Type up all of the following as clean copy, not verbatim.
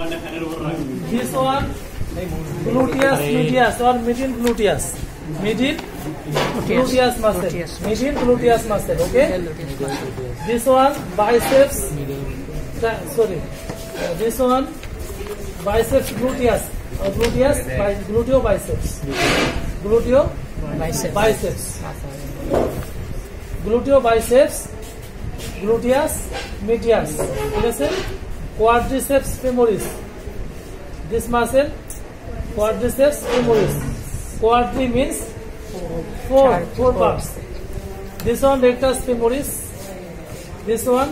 This one gluteus medius or median gluteus. Median gluteus muscle. Median gluteus muscle. Okay. This one biceps. Sorry. This one biceps gluteus. Gluteo biceps. Gluteo biceps. Gluteo biceps. Gluteus medius. ঠিক আছে? Quadriceps femoris. This muscle, quadriceps femoris. Quadri means four parts. This one rectus femoris. This one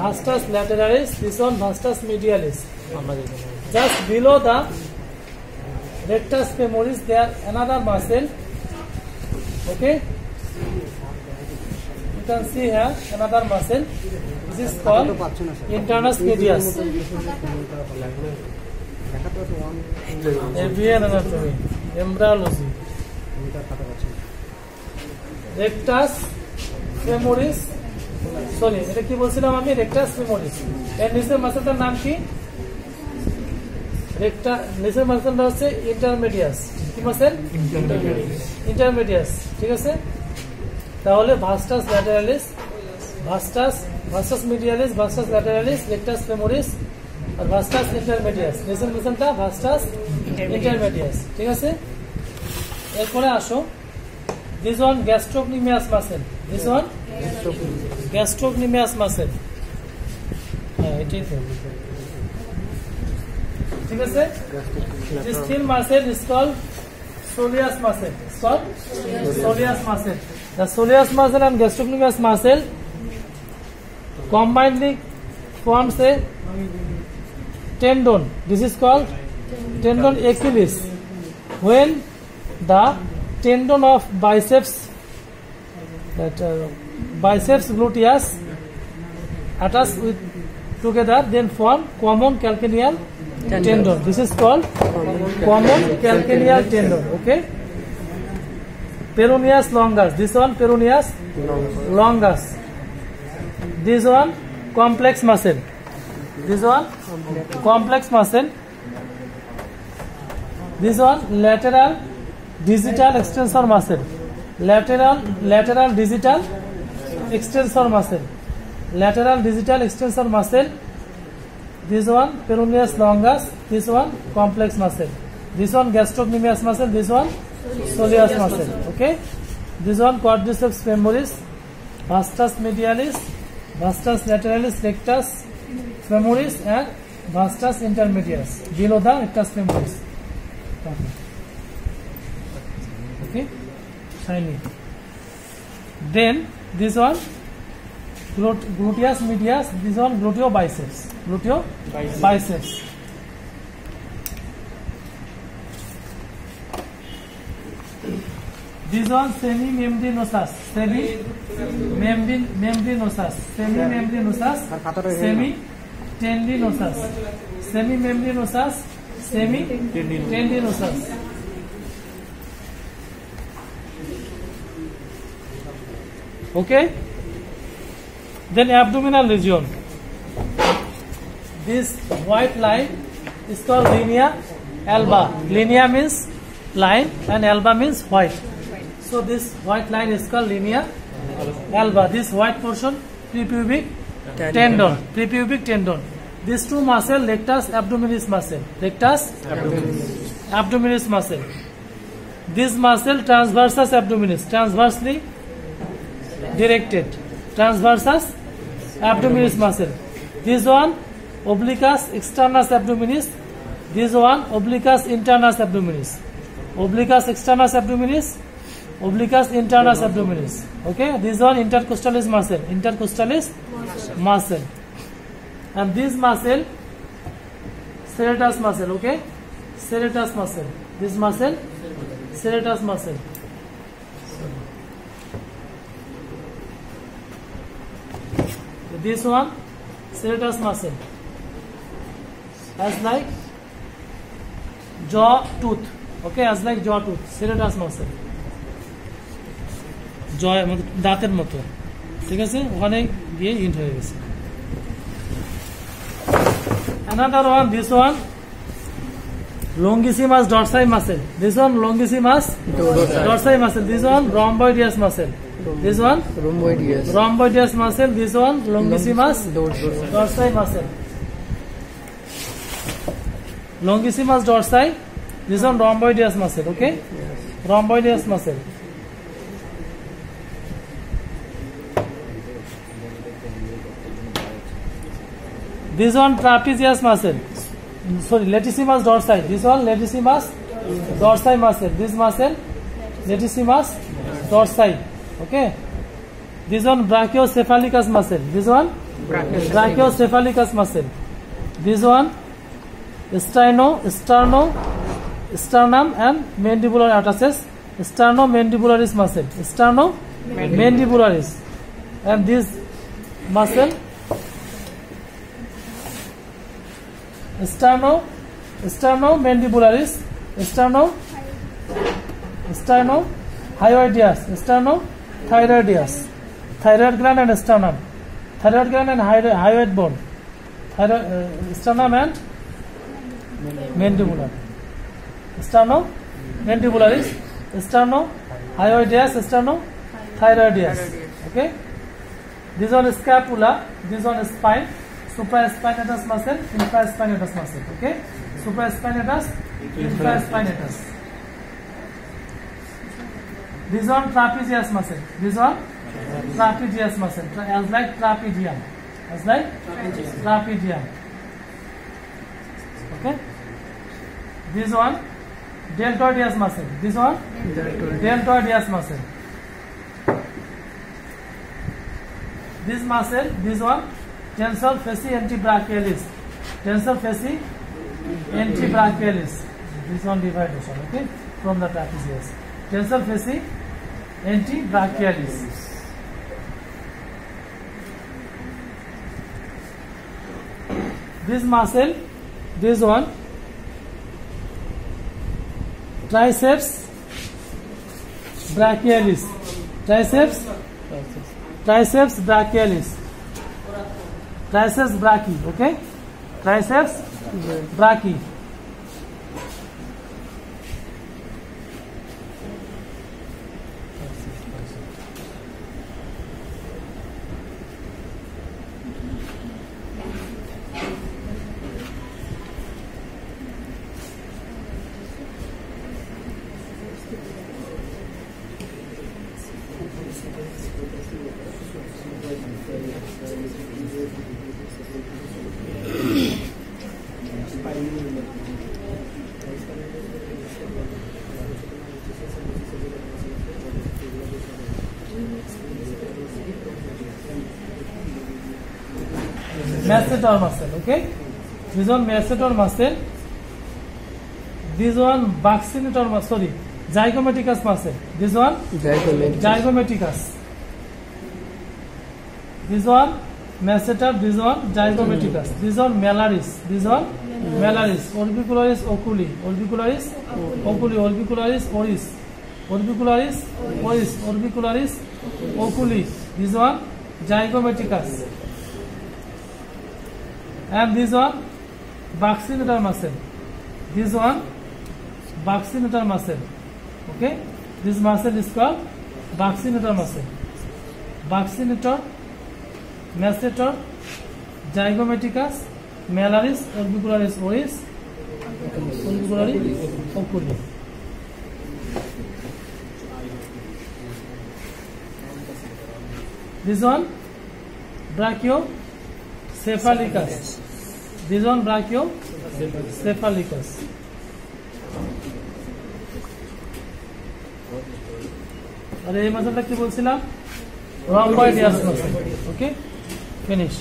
vastus lateralis. This one vastus medialis. Just below the rectus femoris, there another muscle. Okay. You can see here another muscle. This is called internus medius. Avian anatomy, embryology. Rectus femoris. Sorry, এটা কি বলছিলাম আমি? rectus femoris. এর নিচের মাসেলটার নাম কি? নিচের মাসেলটা হচ্ছে ইন্টারমিডিয়াস। কি মাসেল? ইন্টারমিডিয়াস। ঠিক আছে? তাহলে ভাস্টাস ল্যাটেরালিস, ভাস্টাস মিডিয়ালিস, ভাস্টাস ল্যাটেরালিস, রেক্টাস ফেমোরিস আর ভাস্টাস ইন্টারমিডিয়াস। নিচের মাসেলটা ভাস্টাস ইন্টারমিডিয়াস। ঠিক আছে? এরপরে আসো, this one gastrocnemius muscle. This one gastrocnemius muscle. হ্যাঁ, এটাই তো। ঠিক আছে? This thin muscle is called soleus muscle. It's called soleus muscle. The soleus muscle and gastrocnemius muscle combinedly forms a tendon. This is called tendon Achilles. When the tendon of biceps gluteus attach with together, then form common calcaneal tendon. This is called common calcaneal tendon. Okay. Peroneus longus. This one peroneus longus. This one complex muscle. This one complex muscle. This one lateral digital extensor muscle. Lateral digital extensor muscle. Lateral digital extensor muscle. This one peroneus longus. This one complex muscle. This one gastrocnemius muscle. This one soleus muscle. Okay. This one quadriceps femoris, vastus medialis, vastus lateralis, rectus femoris and vastus intermedius below the rectus femoris. Okay. Shiny. Then this one gluteus medius. This one gluteo biceps. Biceps. This one semimembranosus. Semimembranosus. Semitendinosus. Okay. Then abdominal region. This white line is called linea alba. Linea means line and alba means white. So this white line is called linea alba. This white portion prepubic tendon. Prepubic tendon. These two muscle, rectus abdominis muscle. Rectus abdominis muscle. This muscle transversus abdominis. Transversely directed. Transversus abdominis muscle. This one obliquus externus abdominis. This one obliquus internus abdominis. Obliquus externus abdominis. Obliquus internus abdominis. Okay. This one intercostalis muscle. Intercostalis muscle. And this muscle serratus muscle. Okay. Serratus muscle. This muscle serratus muscle. This one serratus muscle as like jaw tooth. Okay, as like jaw tooth. Serratus muscle. Jaw দাঁতের মতো। ঠিক আছে, ওখানে গিয়ে int হয়ে গেছে। Another one, this one, longissimus dorsi muscle. This one, longissimus dorsi muscle. This one, rhomboideus muscle. This one, rhomboideus muscle. This one, longissimus dorsi muscle. Longissimus dorsi. This one, rhomboideus muscle. Okay, rhomboideus muscle. This one, trapezius muscle. Sorry, latissimus dorsi. This one, latissimus dorsi muscle. This muscle, latissimus dorsi. Okay. This one, brachiocephalicus muscle. This one, brachiocephalicus muscle. This one, sternum and mandibular attaches. Sternomandibularis muscle. Sternomandibularis. And this muscle, sternomandibularis, sternohyoideus, sternothyroideus, thyroid gland and sternum, thyroid gland and hyoid bone, sternum and mandibular, sternomandibularis, sternohyoideus, sternothyroideus. Okay, this one is scapula, this one is spine. Supraspinatus muscle, infraspinatus muscle. Okay, supraspinatus, infraspinatus. This one, trapezius muscle. This one, trapezius muscle. As like trapezium. As like trapezium. Okay. This one, deltoideus muscle. This one, deltoideus muscle. This muscle, this one, tensor fasciae antebrachialis. Tensor fasciae antebrachialis. This one dividation, okay, from the trapezius. Tensor fasciae antebrachialis. This muscle, this one, triceps brachialis. Triceps brachialis. Triceps brachii, okay? Triceps brachii. Masseter muscle, okay? This one masseter muscle. This one buccinator muscle, sorry, zygomaticus muscle. This one zygomaticus. This one masseter, this one zygomaticus. This one malaris. This one malaris. Orbicularis oculi. Orbicularis oculi. Orbicularis oris. Orbicularis oris. Orbicularis oculi. This one zygomaticus. And this one buccinator muscle. This one buccinator muscle. Okay, this muscle is called buccinator muscle. Buccinator, masseter, zygomaticus, malaris, orbicularis oris, orbicularis oculi. This one brachiocephalicus. This one brachiocephalicus. আর এই মাসলটা কি বলছিলাম? rhomboideus muscle. Okay, finish.